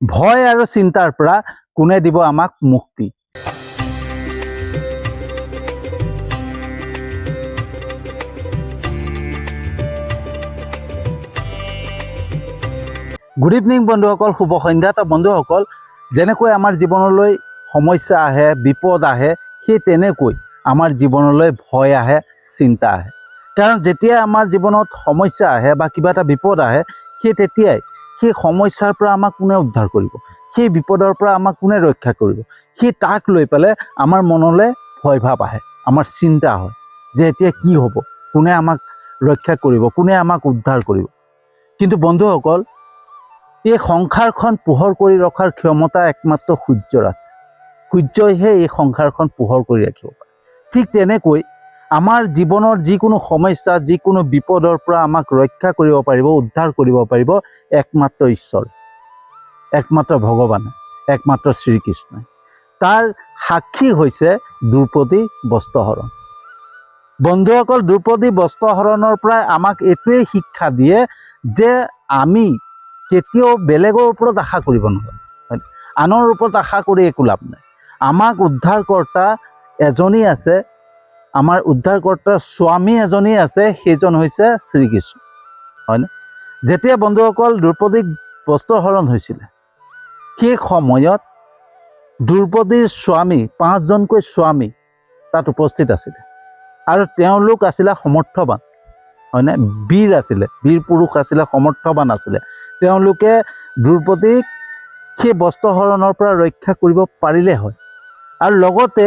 ভয় আৰু চিন্তাৰ পৰা কোনে দিব আমাক মুক্তি। গুড ইভিনিং বন্ধুসকল, শুভ সন্ধ্যা। তো বন্ধুসকল, যেনেকৈ আমাৰ জীৱনলৈ সমস্যা আহে, বিপদ আহে, সেই তেনেকৈ আমাৰ জীৱনলৈ ভয় আহে, চিন্তা আহে। কাৰণ যেতিয়া আমাৰ জীৱনত সমস্যা আহে বা কিবা এটা বিপদ আহে, সেই তেতিয়াই সেই সমস্যাৰ পৰা আমাক কোনে উদ্ধাৰ কৰিব, সেই বিপদৰ পৰা আমাক কোনে ৰক্ষা কৰিব, সেই তাক লৈ পেলাই আমাৰ মনলৈ ভয় ভাৱ আহে, আমাৰ চিন্তা হয় যে এতিয়া কি হ'ব, কোনে আমাক ৰক্ষা কৰিব, কোনে আমাক উদ্ধাৰ কৰিব। কিন্তু বন্ধুসকল, এই সংসাৰখন পোহৰ কৰি ৰখাৰ ক্ষমতা একমাত্ৰ সূৰ্যৰ আছে। সূৰ্যইহে এই সংসাৰখন পোহৰ কৰি ৰাখিব পাৰে। ঠিক তেনেকৈ আমাৰ জীৱনৰ যিকোনো সমস্যা, যিকোনো বিপদৰ পৰা আমাক ৰক্ষা কৰিব পাৰিব, উদ্ধাৰ কৰিব পাৰিব একমাত্ৰ ঈশ্বৰ, একমাত্ৰ ভগৱানে, একমাত্ৰ শ্ৰীকৃষ্ণই। তাৰ সাক্ষী হৈছে দ্ৰৌপদী বস্ত্ৰহৰণ। বন্ধুসকল, দ্ৰৌপদী বস্ত্ৰহৰণৰ পৰাই আমাক এইটোৱেই শিক্ষা দিয়ে যে আমি কেতিয়াও বেলেগৰ ওপৰত আশা কৰিব নালাগে, আনৰ ওপৰত আশা কৰি একো লাভ নাই। আমাক উদ্ধাৰকৰ্তা এজনেই আছে, আমাৰ উদ্ধাৰকৰ্তাৰ স্বামী এজনেই আছে, সেইজন হৈছে শ্ৰীকৃষ্ণ, হয়নে? যেতিয়া বন্ধুসকল দ্ৰৌপদীক বস্ত্ৰহৰণ হৈছিলে, সেই সময়ত দ্ৰৌপদীৰ স্বামী, 5জনকৈ স্বামী তাত উপস্থিত আছিলে আৰু তেওঁলোক আছিলে সমৰ্থবান, হয়নে? বীৰ আছিলে, বীৰ পুৰুষ আছিলে, সমৰ্থবান আছিলে। তেওঁলোকে দ্ৰৌপদীক সেই বস্ত্ৰহৰণৰ পৰা ৰক্ষা কৰিব পাৰিলে হয়। আৰু লগতে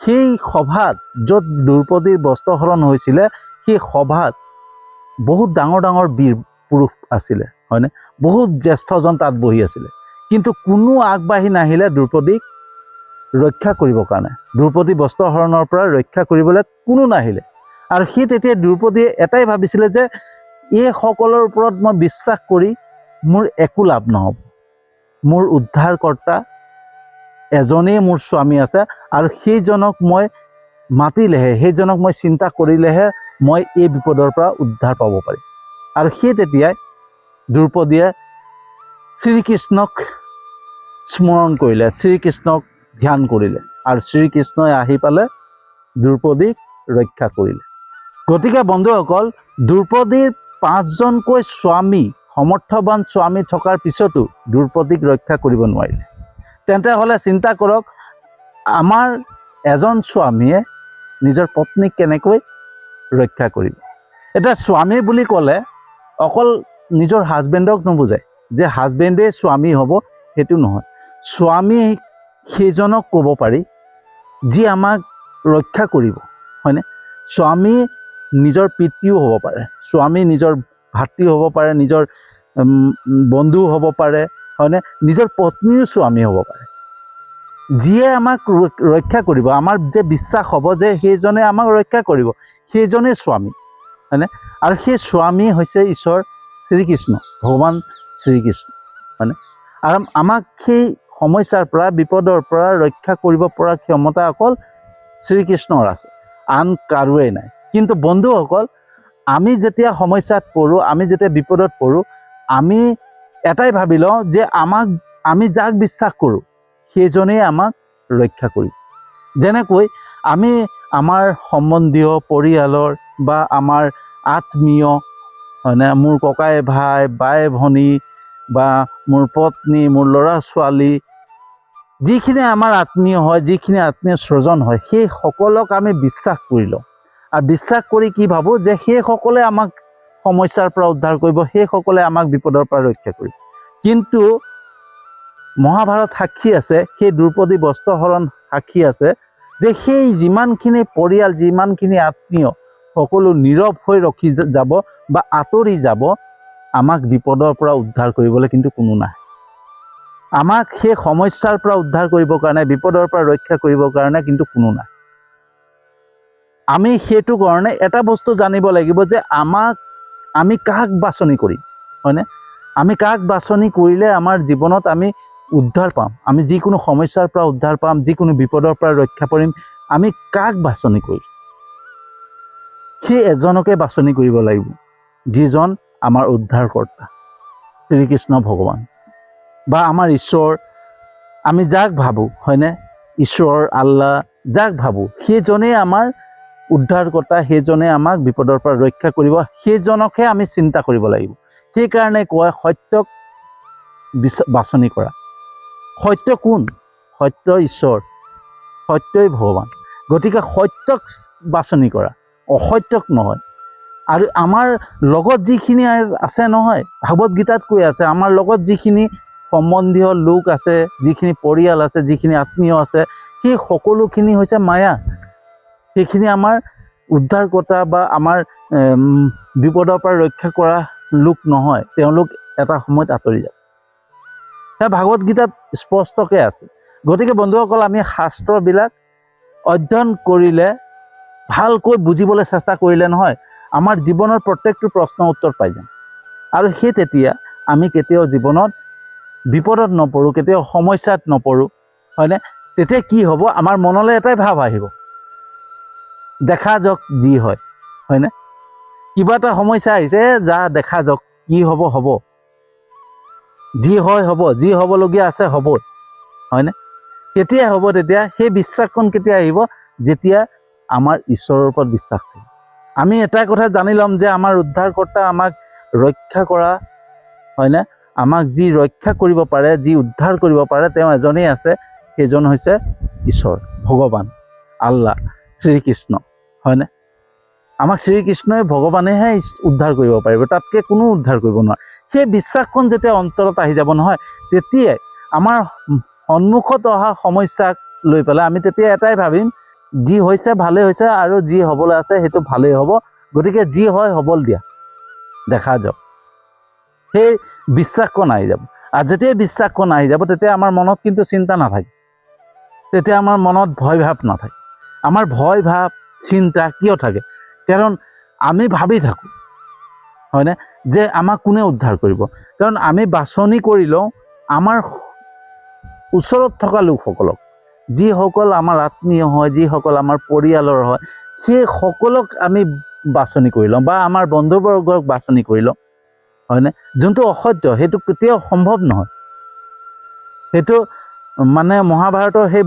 সেই সভাত য'ত দ্ৰৌপদীৰ বস্ত্ৰহৰণ হৈছিলে, সেই সভাত বহুত ডাঙৰ ডাঙৰ বীৰ পুৰুষ আছিলে, হয়নে? বহুত জ্যেষ্ঠজন তাত বহি আছিলে, কিন্তু কোনো আগবাঢ়ি নাহিলে দ্ৰৌপদীক ৰক্ষা কৰিবৰ কাৰণে। দ্ৰৌপদী বস্ত্ৰহৰণৰ পৰা ৰক্ষা কৰিবলৈ কোনো নাহিলে। আৰু সেই তেতিয়া দ্ৰৌপদীয়ে এটাই ভাবিছিলে যে এই সকলৰ ওপৰত মই বিশ্বাস কৰি মোৰ একো লাভ নহ'ব, মোৰ উদ্ধাৰকৰ্তা এজনেই মোৰ স্বামী আছে, আৰু সেইজনক মই মাতিলেহে, সেইজনক মই চিন্তা কৰিলেহে মই এই বিপদৰ পৰা উদ্ধাৰ পাব পাৰিম। আৰু সেই তেতিয়াই দ্ৰৌপদীয়ে শ্ৰীকৃষ্ণক স্মৰণ কৰিলে, শ্ৰীকৃষ্ণক ধ্যান কৰিলে, আৰু শ্ৰীকৃষ্ণই আহি পালে দ্ৰৌপদীক ৰক্ষা কৰিলে। গতিকে বন্ধুসকল, দ্ৰৌপদীৰ 5জনকৈ স্বামী, সমৰ্থবান স্বামী থকাৰ পিছতো দ্ৰৌপদীক ৰক্ষা কৰিব নোৱাৰিলে। তেন্তে হ'লে চিন্তা কৰক, আমাৰ এজন স্বামীয়ে নিজৰ পত্নীক কেনেকৈ ৰক্ষা কৰিব। এতিয়া স্বামী বুলি ক'লে অকল নিজৰ হাজবেণ্ডক নুবুজায় যে হাজবেণ্ডে স্বামী হ'ব, সেইটো নহয়। স্বামী সেইজনক ক'ব পাৰি যি আমাক ৰক্ষা কৰিব, হয়নে? স্বামী নিজৰ পিতৃও হ'ব পাৰে, স্বামী নিজৰ ভাতৃ হ'ব পাৰে, নিজৰ বন্ধু হ'ব পাৰে, হয়নে? নিজৰ পত্নীও স্বামী হ'ব পাৰে। যিয়ে আমাক ৰক্ষা কৰিব, আমাৰ যে বিশ্বাস হ'ব যে সেইজনে আমাক ৰক্ষা কৰিব, সেইজনেই স্বামী, হয়নে? আৰু সেই স্বামী হৈছে ঈশ্বৰ শ্ৰীকৃষ্ণ, ভগৱান শ্ৰীকৃষ্ণ, হয়নে? আৰু আমাক সেই সমস্যাৰ পৰা, বিপদৰ পৰা ৰক্ষা কৰিব পৰা ক্ষমতা অকল শ্ৰীকৃষ্ণৰ আছে, আন কাৰোৱেই নাই। কিন্তু বন্ধুসকল, আমি যেতিয়া সমস্যাত পৰোঁ, আমি যেতিয়া বিপদত পৰোঁ, আমি এটাই ভাবি লওঁ যে আমি যাক বিশ্বাস কৰোঁ সেইজনেই আমাক ৰক্ষা কৰিব। যেনেকৈ আমি আমাৰ সম্বন্ধীয়, পৰিয়ালৰ বা আমাৰ আত্মীয়, হয়নে? মোৰ ককাই ভাই, বাই ভনী বা মোৰ পত্নী, মোৰ ল'ৰা ছোৱালী, যিখিনি আমাৰ আত্মীয় হয়, যিখিনি আত্মীয় স্বজন হয়, সেই সকলক আমি বিশ্বাস কৰি লওঁ। আৰু বিশ্বাস কৰি কি ভাবোঁ যে সেইসকলে আমাক সমস্যাৰ পৰা উদ্ধাৰ কৰিব, সেইসকলে আমাক বিপদৰ পৰা ৰক্ষা কৰিব। কিন্তু মহাভাৰত সাক্ষী আছে, সেই দ্ৰৌপদী বস্ত্ৰহৰণ সাক্ষী আছে যে সেই যিমানখিনি পৰিয়াল, যিমানখিনি আত্মীয়, সকলো নীৰৱ হৈ ৰখি যাব বা আঁতৰি যাব, আমাক বিপদৰ পৰা উদ্ধাৰ কৰিবলৈ কিন্তু কোনো নাই। আমাক সেই সমস্যাৰ পৰা উদ্ধাৰ কৰিবৰ কাৰণে, বিপদৰ পৰা ৰক্ষা কৰিবৰ কাৰণে কিন্তু কোনো নাই। আমি সেইটো কাৰণে এটা বস্তু জানিব লাগিব যে আমি কাক বাছনি কৰিম, হয়নে? আমি কাক বাছনি কৰিলে আমাৰ জীৱনত আমি উদ্ধাৰ পাম, আমি যিকোনো সমস্যাৰ পৰা উদ্ধাৰ পাম, যিকোনো বিপদৰ পৰা ৰক্ষা পৰিম, আমি কাক বাছনি কৰিম? সেই এজনকে বাছনি কৰিব লাগিব, যিজন আমাৰ উদ্ধাৰকৰ্তা, শ্ৰীকৃষ্ণ ভগৱান। বা আমাৰ ঈশ্বৰ, আমি যাক ভাবোঁ, হয়নে, ঈশ্বৰ আল্লাহ যাক ভাবোঁ, সেইজনেই আমাৰ উদ্ধাৰকৰ্তা, সেইজনে আমাক বিপদৰ পৰা ৰক্ষা কৰিব, সেইজনকহে আমি চিন্তা কৰিব লাগিব। সেইকাৰণে কয় সত্যক বাছনি কৰা। সত্য কোন? সত্য ঈশ্বৰ, সত্যই ভগৱান। গতিকে সত্যক বাছনি কৰা, অসত্যক নহয়। আৰু আমাৰ লগত যিখিনি আছে নহয়, ভাগৱত গীতাত কৈ আছে, আমাৰ লগত যিখিনি সম্বন্ধীয় লোক আছে, যিখিনি পৰিয়াল আছে, যিখিনি আত্মীয় আছে, সেই সকলোখিনি হৈছে মায়া। সেইখিনি আমাৰ উদ্ধাৰকৰ্তা বা আমাৰ বিপদৰ পৰা ৰক্ষা কৰা লোক নহয়, তেওঁলোক এটা সময়ত আঁতৰি যায়। সেয়া ভাগৱত গীতাত স্পষ্টকৈ আছে। গতিকে বন্ধুসকল, আমি শাস্ত্ৰবিলাক অধ্যয়ন কৰিলে, ভালকৈ বুজিবলৈ চেষ্টা কৰিলে নহয়, আমাৰ জীৱনৰ প্ৰত্যেকটো প্ৰশ্নৰ উত্তৰ পাই যাম। আৰু সেই তেতিয়া আমি কেতিয়াও জীৱনত বিপদত নপৰোঁ, কেতিয়াও সমস্যাত নপৰোঁ, হয়নে? তেতিয়া কি হ'ব, আমাৰ মনলৈ এটাই ভাৱ আহিব, দেখা যাওক যি হয়, হয়নে? কিবা এটা সমস্যা আহিছে, যা দেখা যাওক, কি হ'ব হ'ব, যি হয় হ'ব, যি হ'বলগীয়া আছে হ'ব, হয়নে? কেতিয়া হ'ব? তেতিয়া সেই বিশ্বাসখন কেতিয়া আহিব? যেতিয়া আমাৰ ঈশ্বৰৰ ওপৰত বিশ্বাস থাকিব। আমি এটা কথা জানি ল'ম যে আমাৰ উদ্ধাৰকৰ্তা আমাক ৰক্ষা কৰা, হয়নে, আমাক যি ৰক্ষা কৰিব পাৰে, যি উদ্ধাৰ কৰিব পাৰে, তেওঁ এজনেই আছে, সেইজন হৈছে ঈশ্বৰ, ভগৱান, আল্লাহ, শ্ৰীকৃষ্ণ, হয়নে? আমাক শ্ৰীকৃষ্ণই ভগৱানেহে উদ্ধাৰ কৰিব পাৰিব, তাতকৈ কোনো উদ্ধাৰ কৰিব নোৱাৰে। সেই বিশ্বাসখন যেতিয়া অন্তৰত আহি যাব নহয়, তেতিয়াই আমাৰ সন্মুখত অহা সমস্যাক লৈ পেলাই আমি তেতিয়া এটাই ভাবিম, যি হৈছে ভালেই হৈছে, আৰু যি হ'বলৈ আছে সেইটো ভালেই হ'ব, গতিকে যি হয় হ'বল দিয়া, দেখা যাওক। সেই বিশ্বাসকণ আহি যাব। আৰু যেতিয়াই বিশ্বাসকণ আহি যাব, তেতিয়া আমাৰ মনত কিন্তু চিন্তা নাথাকে, তেতিয়া আমাৰ মনত ভয় ভাৱ নাথাকে। আমাৰ ভয় ভাৱ চিন্তা কিয় থাকে? কাৰণ আমি ভাবি থাকোঁ, হয়নে, যে আমাক কোনে উদ্ধাৰ কৰিব। কাৰণ আমি বাছনি কৰি লওঁ আমাৰ ওচৰত থকা লোকসকলক, যিসকল আমাৰ আত্মীয় হয়, যিসকল আমাৰ পৰিয়ালৰ হয়, সেই সকলক আমি বাছনি কৰি লওঁ, বা আমাৰ বন্ধুবৰ্গক বাছনি কৰি লওঁ, হয়নে? যোনটো অসত্য, সেইটো কেতিয়াও সম্ভৱ নহয়। সেইটো মানে মহাভাৰতৰ সেই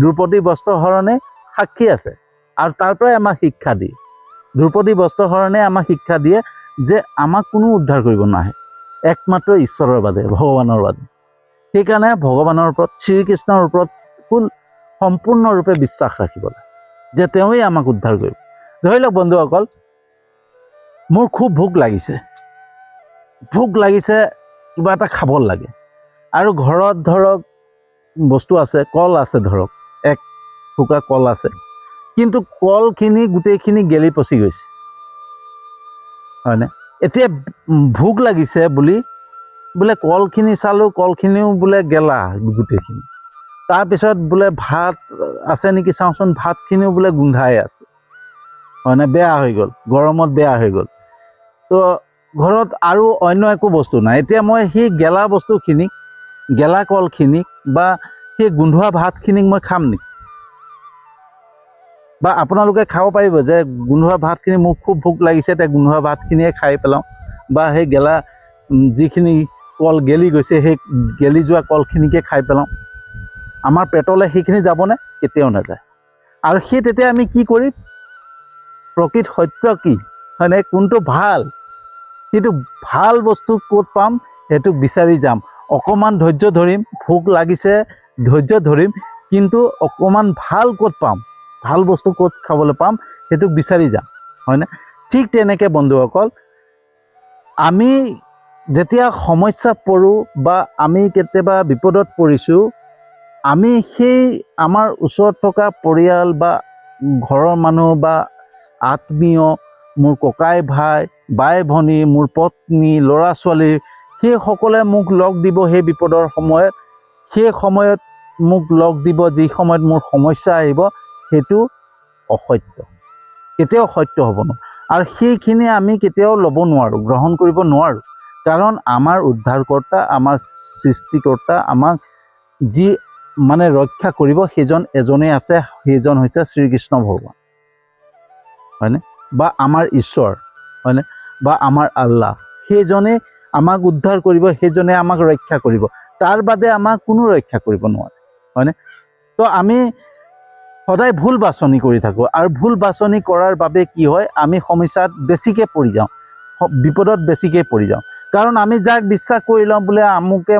দ্ৰৌপদী বস্ত্ৰহৰণে সাক্ষী আছে, আৰু তাৰ পৰাই আমাক শিক্ষা দিয়ে। দ্ৰৌপদী বস্ত্ৰহৰণে আমাক শিক্ষা দিয়ে যে আমাক কোনো উদ্ধাৰ কৰিব নাহে, একমাত্ৰ ঈশ্বৰৰ বাদে, ভগৱানৰ বাদে। সেইকাৰণে ভগৱানৰ ওপৰত, শ্ৰীকৃষ্ণৰ ওপৰত সম্পূৰ্ণৰূপে বিশ্বাস ৰাখিব লাগে, যে তেওঁৱেই আমাক উদ্ধাৰ কৰিব। ধৰি লওক বন্ধুসকল, মোৰ খুব ভোক লাগিছে, কিবা এটা খাব লাগে, আৰু ঘৰত ধৰক বস্তু আছে, কল আছে, ধৰক এক থোকা কল আছে, কিন্তু কলখিনি গোটেইখিনি গেলি পচি গৈছে, হয়নে? এতিয়া ভোক লাগিছে বুলি বোলে কলখিনি চালোঁ, কলখিনিও বোলে গেলা গোটেইখিনি। তাৰপিছত বোলে ভাত আছে নেকি চাওঁচোন, ভাতখিনিও বোলে গোন্ধাই আছে, হয়নে, বেয়া হৈ গ'ল, গৰমত বেয়া হৈ গ'ল। তো ঘৰত আৰু অন্য একো বস্তু নাই। এতিয়া মই সেই গেলা বস্তুখিনিক, গেলা কলখিনিক বা সেই গোন্ধোৱা ভাতখিনিক মই খাম নেকি? বা আপোনালোকে খাব পাৰিব যে গোন্ধোৱা ভাতখিনি, মোক খুব ভোক লাগিছে, এতিয়া গোন্ধোৱা ভাতখিনিয়ে খাই পেলাওঁ, বা সেই গেলা যিখিনি কল গেলি গৈছে, সেই গেলি যোৱা কলখিনিকে খাই পেলাওঁ, আমাৰ পেটলৈ সেইখিনি যাবনে? কেতিয়াও নাযায়। আৰু সেই তেতিয়া আমি কি কৰিম? প্ৰকৃত সত্য কি, হয়নে, কোনটো ভাল, সেইটো ভাল বস্তু ক'ত পাম, সেইটোক বিচাৰি যাম। অকণমান ধৈৰ্য ধৰিম, ভোক লাগিছে, ধৈৰ্য ধৰিম, কিন্তু অকণমান ভাল ক'ত পাম, ভাল বস্তু ক'ত খাবলৈ পাম, সেইটোক বিচাৰি যাম, হয়নে? ঠিক তেনেকৈ বন্ধুসকল, আমি যেতিয়া সমস্যাত পৰোঁ বা আমি কেতিয়াবা বিপদত পৰিছোঁ, আমি সেই আমাৰ ওচৰত থকা পৰিয়াল বা ঘৰৰ মানুহ বা আত্মীয়, মোৰ ককাই ভাই, বাই ভনী, মোৰ পত্নী, ল'ৰা ছোৱালী, সেইসকলে মোক লগ দিব সেই বিপদৰ সময়ত। সেই সময়ত মোক লগ দিব যি সময়ত মোৰ সমস্যা আহিব, সেইটো অসত্য, কেতিয়াও সত্য হ'ব নোৱাৰে। আৰু সেইখিনি আমি কেতিয়াও ল'ব নোৱাৰোঁ, গ্ৰহণ কৰিব নোৱাৰোঁ। কাৰণ আমাৰ উদ্ধাৰকৰ্তা, আমাৰ সৃষ্টিকৰ্তা, আমাক যি মানে ৰক্ষা কৰিব, সেইজন এজনেই আছে, সেইজন হৈছে শ্ৰীকৃষ্ণ ভগৱান, হয়নে, বা আমাৰ ঈশ্বৰ, হয়নে, বা আমাৰ আল্লাহ। সেইজনে আমাক উদ্ধাৰ কৰিব, সেইজনে আমাক ৰক্ষা কৰিব। তাৰ বাদে আমাক কোনো ৰক্ষা কৰিব নোৱাৰে, হয়নে? তো আমি সদায় ভুল বাছনি কৰি থাকোঁ, আৰু ভুল বাছনি কৰাৰ বাবে কি হয়, আমি সমস্যাত বেছিকৈ পৰি যাওঁ, বিপদত বেছিকৈ পৰি যাওঁ। কাৰণ আমি যাক বিশ্বাস কৰি লওঁ বোলে আমুকে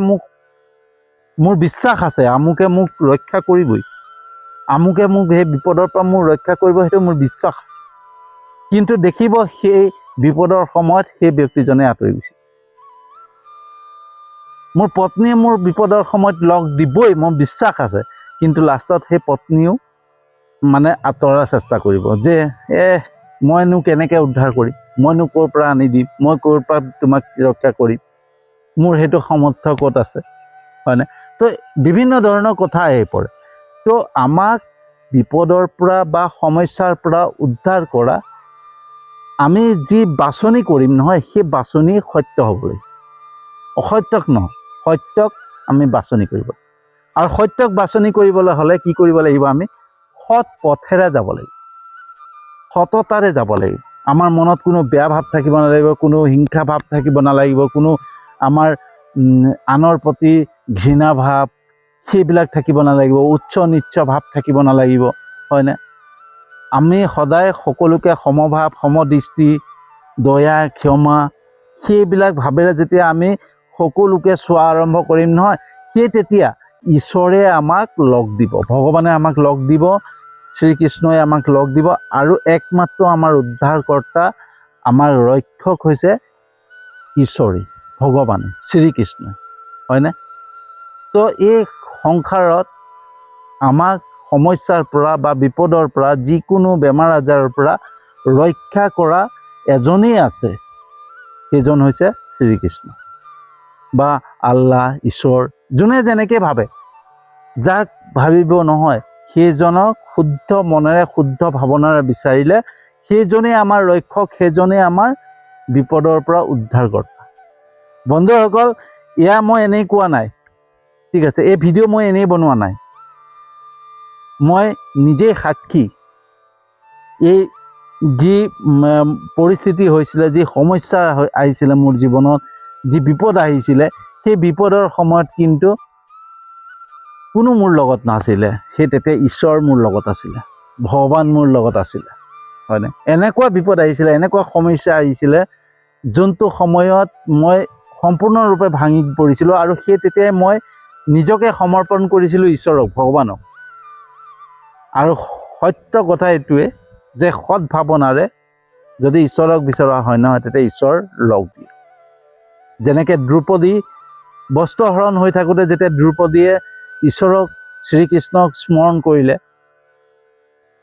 মোৰ বিশ্বাস আছে, আমুকে মোক ৰক্ষা কৰিবই, আমুকে মোক সেই বিপদৰ পৰা মোৰ ৰক্ষা কৰিব, সেইটো মোৰ বিশ্বাস আছে। কিন্তু দেখিব সেই বিপদৰ সময়ত সেই ব্যক্তিজনে আঁতৰি গৈছে। মোৰ পত্নীয়ে মোৰ বিপদৰ সময়ত লগ দিবই, মোৰ বিশ্বাস আছে, কিন্তু লাষ্টত সেই পত্নীও মানে আঁতৰাৰ চেষ্টা কৰিব, যে মইনো কেনেকৈ উদ্ধাৰ কৰিম, মইনো ক'ৰ পৰা আনি দিম, মই ক'ৰ পৰা তোমাক ৰক্ষা কৰিম, মোৰ সেইটো সামৰ্থ্য ক'ত আছে, হয়নে? তো বিভিন্ন ধৰণৰ কথা আহি পৰে। তো আমাক বিপদৰ পৰা বা সমস্যাৰ পৰা উদ্ধাৰ কৰা আমি যি বাছনি কৰিম নহয়, সেই বাছনি সত্য হ'ব লাগিব, অসত্যক নহয়, সত্যক আমি বাছনি কৰিব লাগিব। আৰু সত্যক বাছনি কৰিবলৈ হ'লে কি কৰিব লাগিব, আমি সৎ পথেৰে যাব লাগিব, সততাৰে যাব লাগিব। আমাৰ মনত কোনো বেয়া ভাৱ থাকিব নালাগিব, কোনো হিংসা ভাৱ থাকিব নালাগিব, কোনো আমাৰ আনৰ প্ৰতি ঘৃণা ভাৱ সেইবিলাক থাকিব নালাগিব, উচ্চ নীচ্চ ভাৱ থাকিব নালাগিব, হয়নে? আমি সদায় সকলোকে সমভাৱ, সমদৃষ্টি, দয়া, ক্ষমা সেইবিলাক ভাৱেৰে যেতিয়া আমি সকলোকে চোৱা আৰম্ভ কৰিম নহয়, সেই তেতিয়া ঈশ্বৰে আমাক লগ দিব, ভগৱানে আমাক লগ দিব, শ্ৰীকৃষ্ণই আমাক লগ দিব। আৰু একমাত্ৰ আমাৰ উদ্ধাৰকৰ্তা, আমাৰ ৰক্ষক হৈছে ঈশ্বৰেই, ভগৱানে, শ্ৰীকৃষ্ণই, হয়নে? তো এই সংসাৰত আমাক সমস্যাৰ পৰা বা বিপদৰ পৰা, যিকোনো বেমাৰ আজাৰৰ পৰা ৰক্ষা কৰা এজনেই আছে, সেইজন হৈছে শ্ৰীকৃষ্ণ বা আল্লাহ, ঈশ্বৰ, যোনে যেনেকৈ ভাবে, যাক ভাবিব নহয়, সেইজনক শুদ্ধ মনেৰে শুদ্ধ ভাৱনাৰে বিচাৰিলে সেইজনেই আমাৰ ৰক্ষক, সেইজনেই আমাৰ বিপদৰ পৰা উদ্ধাৰকৰ্তা। বন্ধুসকল, এয়া মই এনেই কোৱা নাই, ঠিক আছে? এই ভিডিঅ' মই এনেই বনোৱা নাই, মই নিজেই সাক্ষী। এই যি পৰিস্থিতি হৈছিলে, যি সমস্যা আহিছিলে মোৰ জীৱনত, যি বিপদ আহিছিলে, সেই বিপদৰ সময়ত কিন্তু কোনো মোৰ লগত নাছিলে। সেই তেতিয়া ঈশ্বৰ মোৰ লগত আছিলে, ভগৱান মোৰ লগত আছিলে, হয়নে? এনেকুৱা বিপদ আহিছিলে, এনেকুৱা সমস্যা আহিছিলে, যোনটো সময়ত মই সম্পূৰ্ণৰূপে ভাঙি পৰিছিলোঁ। আৰু সেই তেতিয়াই মই নিজকে সমৰ্পণ কৰিছিলোঁ ঈশ্বৰক, ভগৱানক। আৰু সত্য কথা এইটোৱে যে সৎ ভাৱনাৰে যদি ঈশ্বৰক বিচৰা হয় নহয়, তেতিয়া ঈশ্বৰ লগ দিয়ে। যেনেকৈ দ্ৰৌপদী বস্ত্ৰহৰণ হৈ থাকোঁতে যেতিয়া দ্ৰৌপদীয়ে ঈশ্বৰক, শ্ৰীকৃষ্ণক স্মৰণ কৰিলে,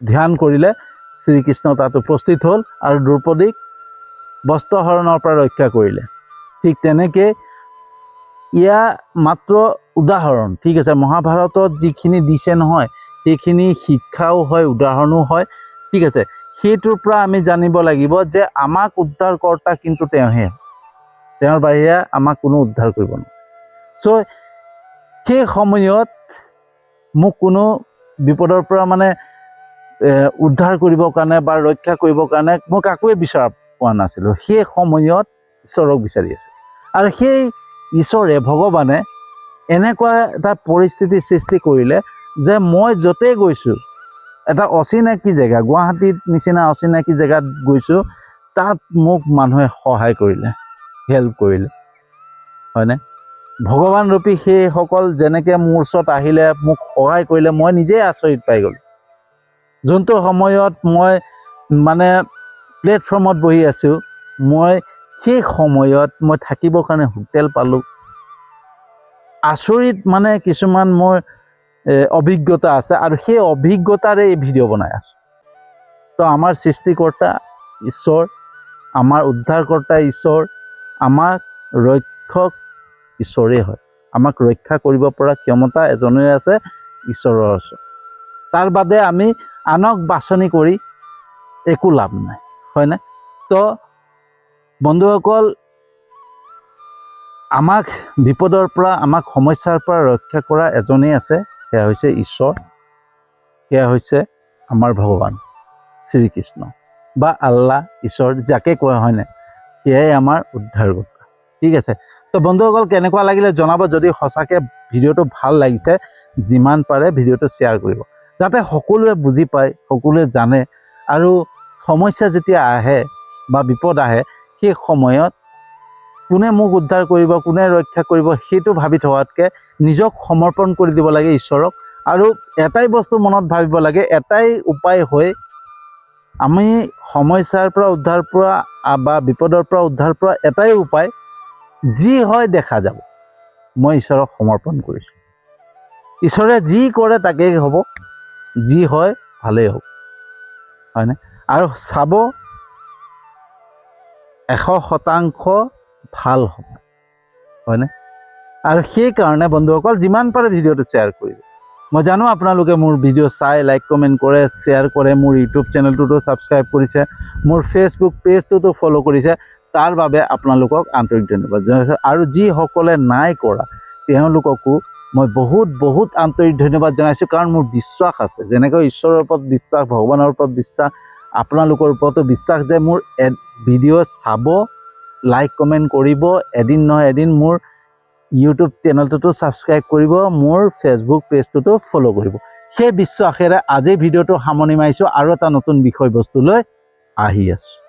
ধ্যান কৰিলে, শ্ৰীকৃষ্ণ তাত উপস্থিত হ'ল আৰু দ্ৰৌপদীক বস্ত্ৰহৰণৰ পৰা ৰক্ষা কৰিলে। ঠিক তেনেকৈ ইয়া মাত্ৰ উদাহৰণ, ঠিক আছে? মহাভাৰতত যিখিনি দিছে নহয়, সেইখিনি শিক্ষাও হয়, উদাহৰণো হয়, ঠিক আছে? সেইটোৰ পৰা আমি জানিব লাগিব যে আমাক উদ্ধাৰকৰ্তা কিন্তু তেওঁহে, তেওঁৰ বাহিৰে আমাক কোনো উদ্ধাৰ কৰিব নোৱাৰে। চ' সেই সময়ত মোক কোনো বিপদৰ পৰা মানে উদ্ধাৰ কৰিবৰ কাৰণে বা ৰক্ষা কৰিবৰ কাৰণে মই কাকোৱে বিচৰা পোৱা নাছিলোঁ। সেই সময়ত ঈশ্বৰক বিচাৰি আছিলোঁ। আৰু সেই ঈশ্বৰে, ভগৱানে এনেকুৱা এটা পৰিস্থিতিৰ সৃষ্টি কৰিলে যে মই য'তেই গৈছোঁ, এটা অচিনাকি জেগা, গুৱাহাটীত নিচিনা অচিনাকি জেগাত গৈছোঁ, তাত মোক মানুহে সহায় কৰিলে, হেল্প কৰিলে, হয়নে? ভগৱান ৰূপী সেইসকল যেনেকৈ মোৰ ওচৰত আহিলে, মোক সহায় কৰিলে, মই নিজেই আচৰিত পাই গ'লোঁ। যোনটো সময়ত মই মানে প্লেটফৰ্মত বহি আছোঁ, মই সেই সময়ত মই থাকিবৰ কাৰণে হোটেল পালোঁ। আচৰিত মানে কিছুমান মোৰ অভিজ্ঞতা আছে, আৰু সেই অভিজ্ঞতাৰে এই ভিডিঅ' বনাই আছোঁ। তো আমাৰ সৃষ্টিকৰ্তা ঈশ্বৰ, আমাৰ উদ্ধাৰকৰ্তা ঈশ্বৰ, আমাক ৰক্ষক ঈশ্বৰেই হয়। আমাক ৰক্ষা কৰিব পৰা ক্ষমতা এজনেই আছে, ঈশ্বৰৰ ওচৰত। তাৰ বাদে আমি আনক বাছনি কৰি একো লাভ নাই, হয়নে? তো বন্ধুসকল, আমাক বিপদৰ পৰা, আমাক সমস্যাৰ পৰা ৰক্ষা কৰা এজনেই আছে, সেয়া হৈছে ঈশ্বৰ, সেয়া হৈছে আমাৰ ভগৱান শ্ৰীকৃষ্ণ বা আল্লাহ, ঈশ্বৰ, যাকে কোৱা হয়নে, সেয়াই আমাৰ উদ্ধাৰকৰ্তা। ঠিক আছে তো বন্ধুসকল কেনেকুৱা লাগিলে জনাব যদি সঁচাকৈ ভিডিঅ'টো ভাল লাগিছে যিমান পাৰে ভিডিঅ'টো শ্বেয়াৰ কৰিব যাতে সকলোৱে বুজি পায় সকলোৱে জানে আৰু সমস্যা যেতিয়া আহে বা বিপদ আহে সেই সময়ত কোনে মোক উদ্ধাৰ কৰিব কোনে ৰক্ষা কৰিব সেইটো ভাবি থকাতকৈ নিজক সমৰ্পণ কৰি দিব লাগে ঈশ্বৰক আৰু এটাই বস্তু মনত ভাবিব লাগে এটাই উপায় হয় আমি সমস্যাৰ পৰা উদ্ধাৰ পৰা বা বিপদৰ পৰা উদ্ধাৰ পৰা এটাই উপায় যি হয় দেখা যাব মই ঈশ্বৰক সমৰ্পণ কৰিছোঁ ঈশ্বৰে যি কৰে তাকেই হ'ব যি হয় ভালেই হ'ব হয়নে আৰু চাব 100% ভাল হ'ব হয়নে আৰু সেইকাৰণে বন্ধুসকল যিমান পাৰে ভিডিঅ'টো শ্বেয়াৰ কৰিব মই জানো আপোনালোকে মোৰ ভিডিঅ' চাই লাইক কমেণ্ট কৰে শ্বেয়াৰ কৰে মোৰ ইউটিউব চেনেলটোতো ছাবস্ক্ৰাইব কৰিছে মোৰ ফেচবুক পেজটোতো ফ'ল' কৰিছে তাৰ বাবে আপোনালোকক আন্তৰিক ধন্যবাদ জনাইছোঁ আৰু যিসকলে নাই কৰা তেওঁলোককো মই বহুত আন্তৰিক ধন্যবাদ জনাইছোঁ কাৰণ মোৰ বিশ্বাস আছে যেনেকৈ ঈশ্বৰৰ ওপৰত বিশ্বাস ভগৱানৰ ওপৰত বিশ্বাস আপোনালোকৰ ওপৰতো বিশ্বাস যে মোৰ ভিডিঅ' চাব লাইক কমেণ্ট কৰিব এদিন নহয় এদিন মোৰ ইউটিউব চেনেলটোতো ছাবস্ক্ৰাইব কৰিব মোৰ ফেচবুক পেজটোতো ফ'ল' কৰিব সেই বিশ্বাসেৰে আজি ভিডিঅ'টো সামৰণি মাৰিছোঁ আৰু এটা নতুন বিষয়বস্তু লৈ আহি আছোঁ